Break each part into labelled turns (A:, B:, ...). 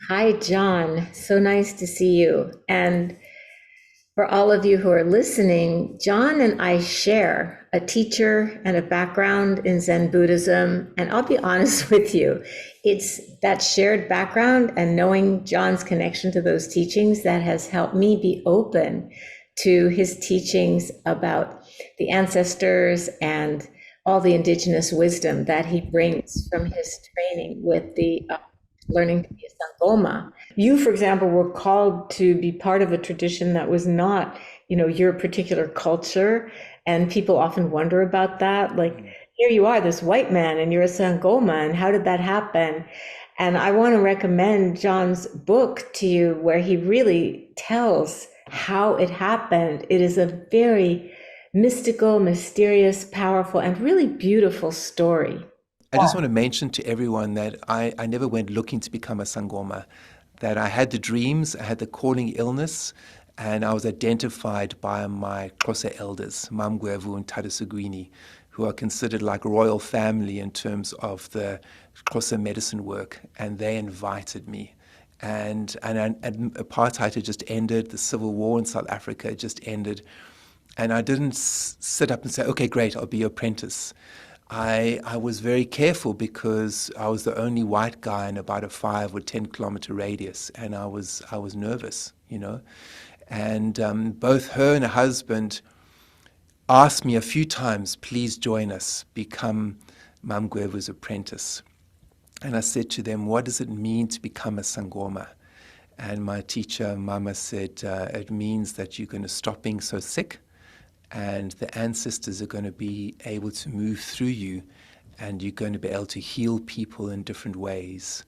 A: Hi, John. So nice to see you. And for all of you who are listening, John and I share a teacher and a background in Zen Buddhism. And I'll be honest with you, it's that shared background and knowing John's connection to those teachings that has helped me be open to his teachings about the ancestors and all the indigenous wisdom that he brings from his training with the learning to be a Sangoma. You, for example, were called to be part of a tradition that was not, your particular culture. And people often wonder about that. Like, here you are, this white man, and you're a Sangoma, and how did that happen? And I want to recommend John's book to you, where he really tells how it happened. It is a very mystical, mysterious, powerful, and really beautiful story.
B: I just want to mention to everyone that I never went looking to become a Sangoma, that I had the dreams, I had the calling illness, and I was identified by my Xhosa elders, Mamgwevu and Tadasugwini, who are considered like royal family in terms of the Xhosa medicine work, and they invited me. And apartheid had just ended, the civil war in South Africa had just ended, and I didn't sit up and say, okay, great, I'll be your apprentice. I was very careful because I was the only white guy in about a 5 or 10 kilometer radius, and I was nervous, And both her and her husband asked me a few times, please join us, become Mamgwevu's apprentice. And I said to them, what does it mean to become a Sangoma? And my teacher, Mama, said, it means that you're going to stop being so sick, and the ancestors are going to be able to move through you, and you're going to be able to heal people in different ways.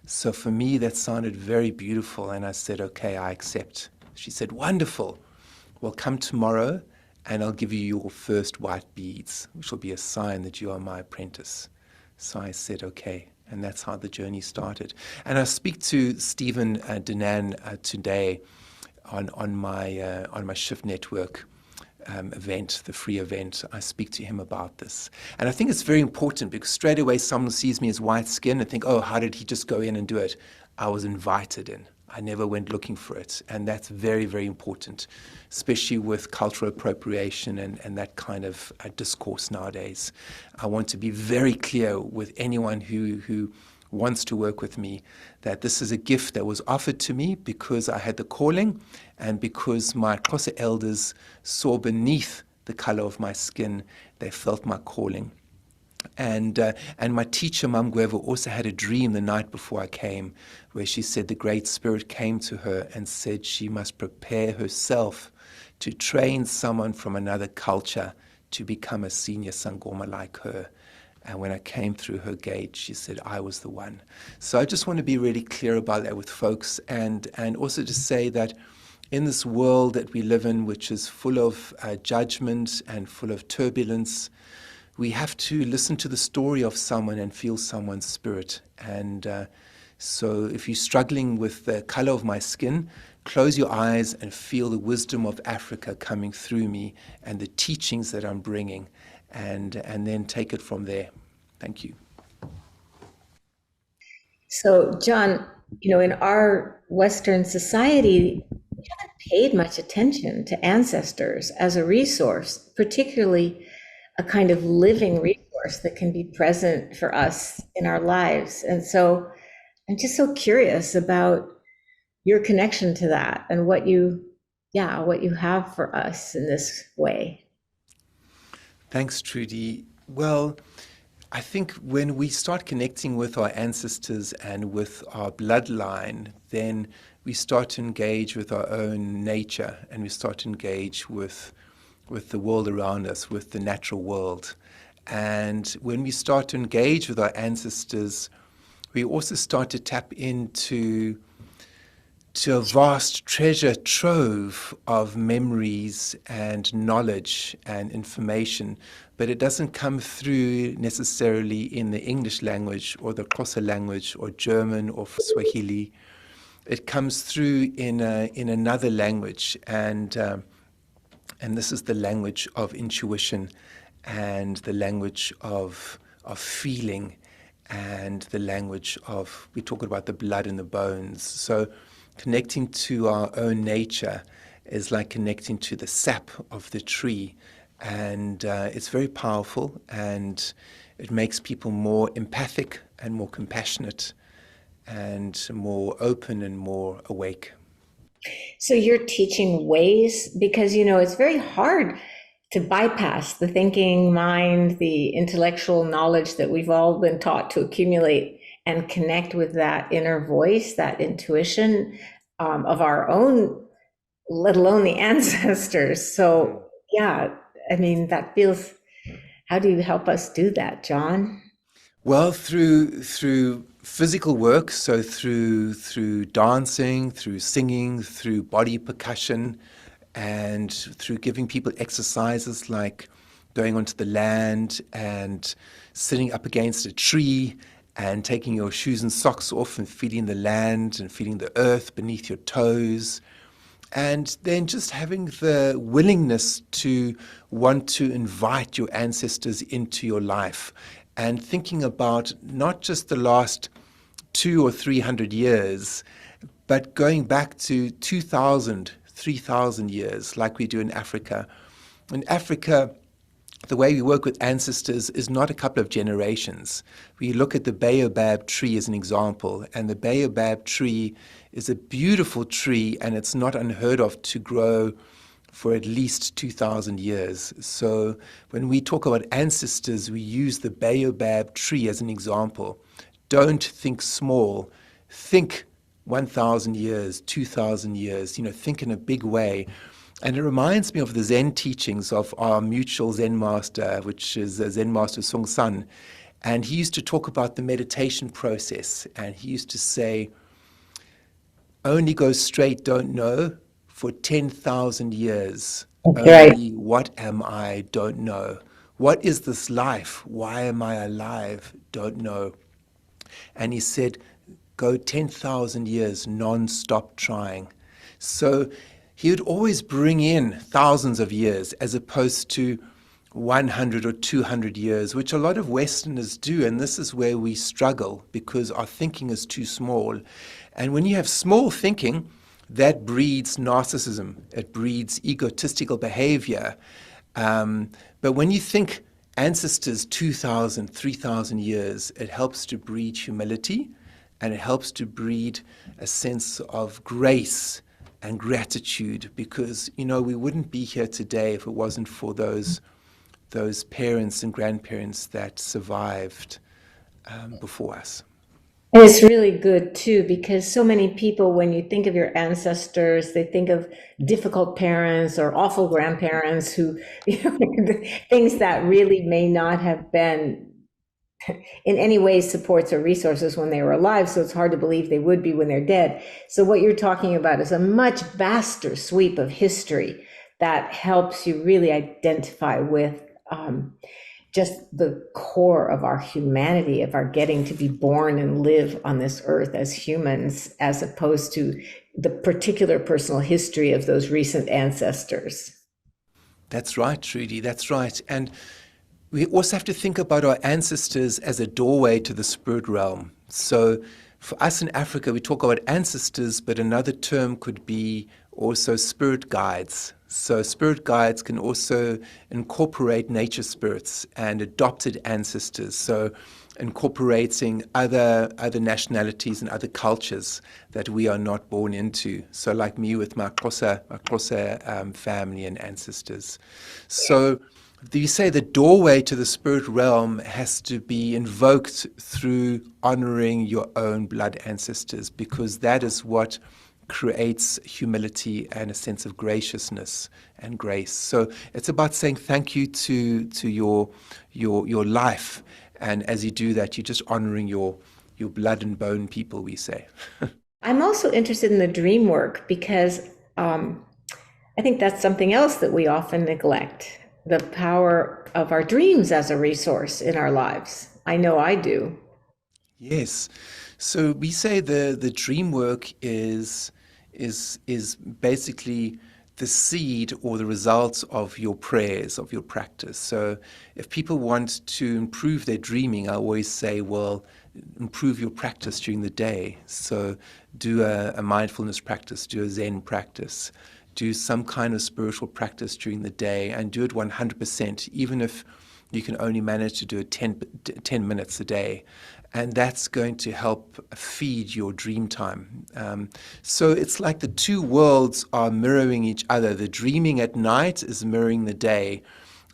B: So for me, that sounded very beautiful, and I said, okay, I accept. She said, wonderful. Well, come tomorrow, and I'll give you your first white beads, which will be a sign that you are my apprentice. So I said, okay. And that's how the journey started. And I speak to Stephen Denan today on my Shift Network event, the free event. I speak to him about this. And I think it's very important because straight away someone sees me as white skin and think, oh, how did he just go in and do it? I was invited in. I never went looking for it. And that's very, very important, especially with cultural appropriation and that kind of discourse nowadays. I want to be very clear with anyone who wants to work with me that this is a gift that was offered to me because I had the calling and because my Xhosa elders saw beneath the color of my skin, they felt my calling. And my teacher, Mamgwevu, also had a dream the night before I came where she said the Great Spirit came to her and said she must prepare herself to train someone from another culture to become a senior Sangoma like her. And when I came through her gate, she said, I was the one. So I just want to be really clear about that with folks and also just say that in this world that we live in, which is full of judgment and full of turbulence, we have to listen to the story of someone and feel someone's spirit. And so if you're struggling with the color of my skin, close your eyes and feel the wisdom of Africa coming through me and the teachings that I'm bringing. And then take it from there. Thank you.
A: So, John, in our Western society, we haven't paid much attention to ancestors as a resource, particularly a kind of living resource that can be present for us in our lives. And so I'm just so curious about your connection to that and what you have for us in this way.
B: Thanks, Trudy. Well, I think when we start connecting with our ancestors and with our bloodline, then we start to engage with our own nature and we start to engage with the world around us, with the natural world. And when we start to engage with our ancestors, we also start to tap into a vast treasure trove of memories and knowledge and information, but it doesn't come through necessarily in the English language or the Xhosa language or German or Swahili. It comes through in another language, and this is the language of intuition and the language of feeling and the language of, we talk about the blood and the bones. So connecting to our own nature is like connecting to the sap of the tree. And it's very powerful, and it makes people more empathic and more compassionate and more open and more awake.
A: So you're teaching ways because, it's very hard to bypass the thinking mind, the intellectual knowledge that we've all been taught to accumulate and connect with that inner voice, that intuition of our own, let alone the ancestors. So, yeah, I mean, that feels, how do you help us do that, John?
B: Well, through physical work, so through dancing, through singing, through body percussion, and through giving people exercises like going onto the land and sitting up against a tree and taking your shoes and socks off and feeling the land and feeling the earth beneath your toes. And then just having the willingness to want to invite your ancestors into your life and thinking about not just the last 200 or 300 years, but going back to 2,000, 3,000 years like we do in Africa. In Africa, the way we work with ancestors is not a couple of generations. We look at the baobab tree as an example, and the baobab tree is a beautiful tree, and it's not unheard of to grow for at least 2,000 years. So when we talk about ancestors, we use the baobab tree as an example. Don't think small. Think 1,000 years, 2,000 years, think in a big way. And it reminds me of the Zen teachings of our mutual Zen master, which is Zen Master Seung Sahn. And he used to talk about the meditation process. And he used to say, only go straight, don't know, for 10,000 years.
A: Right.
B: Only what am I, don't know. What is this life? Why am I alive? Don't know. And he said, go 10,000 years non-stop trying. So he would always bring in thousands of years as opposed to 100 or 200 years, which a lot of Westerners do. And this is where we struggle because our thinking is too small. And when you have small thinking, that breeds narcissism. It breeds egotistical behavior. But when you think ancestors 2,000, 3,000 years, it helps to breed humility, and it helps to breed a sense of grace and gratitude, because we wouldn't be here today if it wasn't for those parents and grandparents that survived before us.
A: And it's really good too, because so many people, when you think of your ancestors, they think of difficult parents or awful grandparents who, things that really may not have been in any way supports or resources when they were alive. So it's hard to believe they would be when they're dead. So what you're talking about is a much vaster sweep of history that helps you really identify with just the core of our humanity, of our getting to be born and live on this earth as humans, as opposed to the particular personal history of those recent ancestors.
B: That's right, Trudy, that's right. And we also have to think about our ancestors as a doorway to the spirit realm. So for us in Africa, we talk about ancestors, but another term could be also spirit guides. So spirit guides can also incorporate nature spirits and adopted ancestors. So incorporating other nationalities and other cultures that we are not born into. So like me with my Xhosa family and ancestors. So you say the doorway to the spirit realm has to be invoked through honoring your own blood ancestors, because that is what creates humility and a sense of graciousness and grace. So it's about saying thank you to your life, and as you do that, you're just honoring your blood and bone people, we say.
A: I'm also interested in the dream work because I think that's something else that we often neglect, the power of our dreams as a resource in our lives. I know I do.
B: Yes. So we say the dream work is basically the seed or the results of your prayers, of your practice. So if people want to improve their dreaming, I always say, well, improve your practice during the day. So do a mindfulness practice, do a Zen practice, do some kind of spiritual practice during the day, and do it 100%, even if you can only manage to do it 10 minutes a day. And that's going to help feed your dream time. So it's like the two worlds are mirroring each other. The dreaming at night is mirroring the day.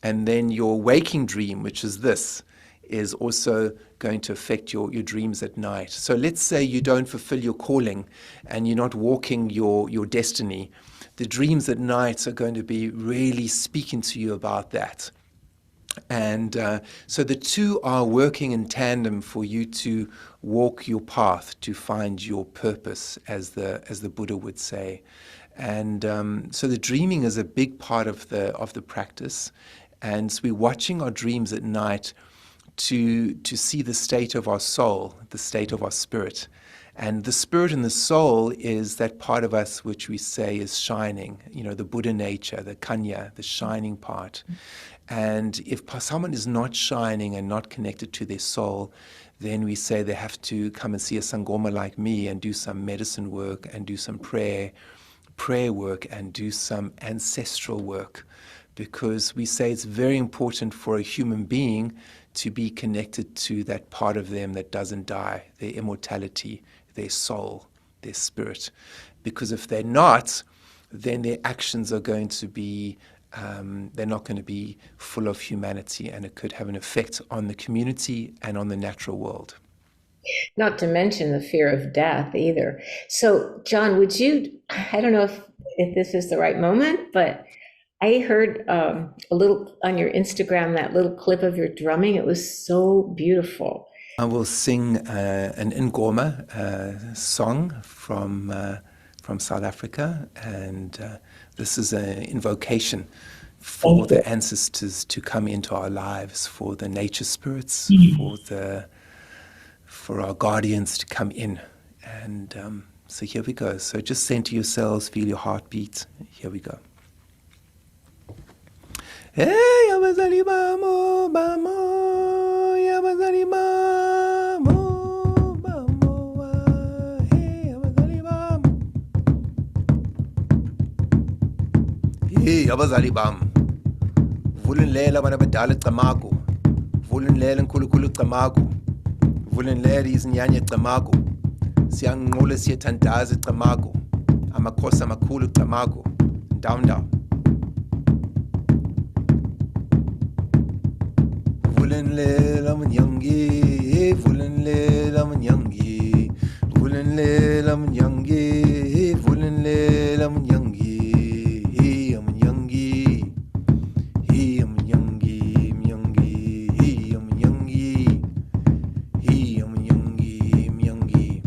B: And then your waking dream, which is this, is also going to affect your dreams at night. So let's say you don't fulfill your calling and you're not walking your destiny. The dreams at night are going to be really speaking to you about that. And so the two are working in tandem for you to walk your path, to find your purpose, as the Buddha would say. And so the dreaming is a big part of the practice. And so we're watching our dreams at night to see the state of our soul, the state of our spirit. And the spirit and the soul is that part of us which we say is shining, the Buddha nature, the kanya, the shining part. And if someone is not shining and not connected to their soul, then we say they have to come and see a Sangoma like me and do some medicine work and do some prayer work and do some ancestral work. Because we say it's very important for a human being to be connected to that part of them that doesn't die, their immortality, their soul, their spirit. Because if they're not, then their actions are going to be, they're not going to be full of humanity, and it could have an effect on the community and on the natural world.
A: Not to mention the fear of death either. So, John, I don't know if this is the right moment, but I heard a little on your Instagram, that little clip of your drumming. It was so beautiful.
B: I will sing an Ngoma song from South Africa, and this is an invocation for the ancestors to come into our lives, for the nature spirits, for our guardians to come in. And so here we go. So just center yourselves, feel your heartbeat. Here we go. Hey, abazali bamo, bamo, abazali bamo, bamo, hey, abazali bamo. Hey, abazali bam. Vulen lela bana badala qamago. Vulen lela nkulunkulu qamago. Vulen lela izinyanya qamago. Siyanqula siyathandaza qamago. Amakhosi amakhulu qamago. Down. Vulen lela manyangi, vulen lela manyangi, vulen lela manyangi, vulen lela manyangi, he manyangi, manyangi, he manyangi, manyangi.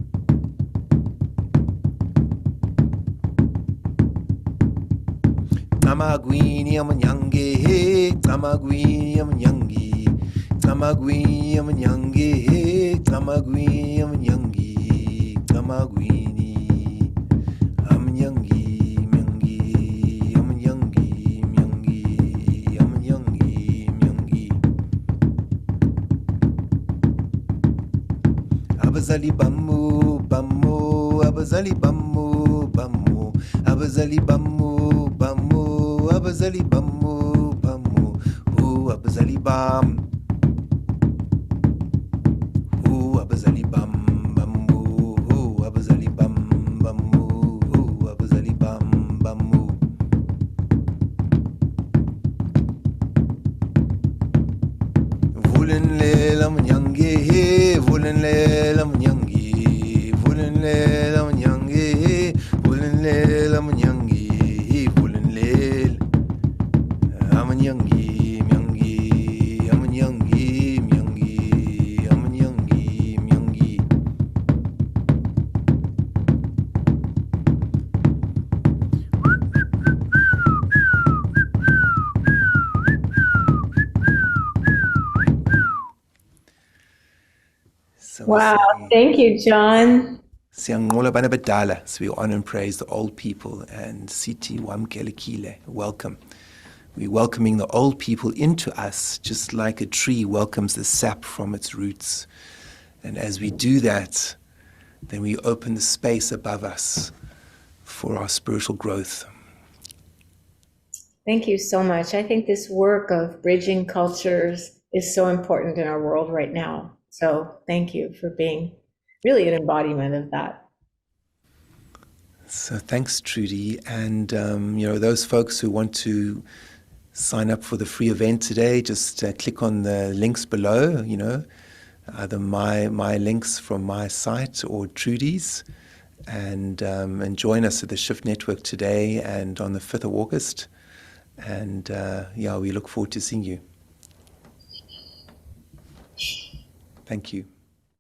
B: Tamagwini manyangi, tamagwini manyangi. Tamagwini amanyangi, tamagwini amanyangi, tamagwini amanyangi, myangi, amanyangi, myangi, amanyangi, myangi. Abazali bamu, bamu, abazali bamu, bamu, abazali bamu, bamu, abazali bamu, bamu, abazali bam. Abazali bam bamu, abazali bam bamu, abazali bam bamu. Vulen lela manyangi, vulen lela manyangi, vulen lela manyangi, vulen lela manyangi, vulen lela amanyangi.
A: Wow, thank you, John.
B: So we honor and praise the old people, and Siti Wamkelekile, welcome. We're welcoming the old people into us, just like a tree welcomes the sap from its roots. And as we do that, then we open the space above us for our spiritual growth.
A: Thank you so much. I think this work of bridging cultures is so important in our world right now. So thank you for being really an embodiment of that.
B: So thanks, Trudy. And, those folks who want to sign up for the free event today, just click on the links below, either my links from my site or Trudy's, and join us at the Shift Network today and on the 5th of August. And we look forward to seeing you. Thank you.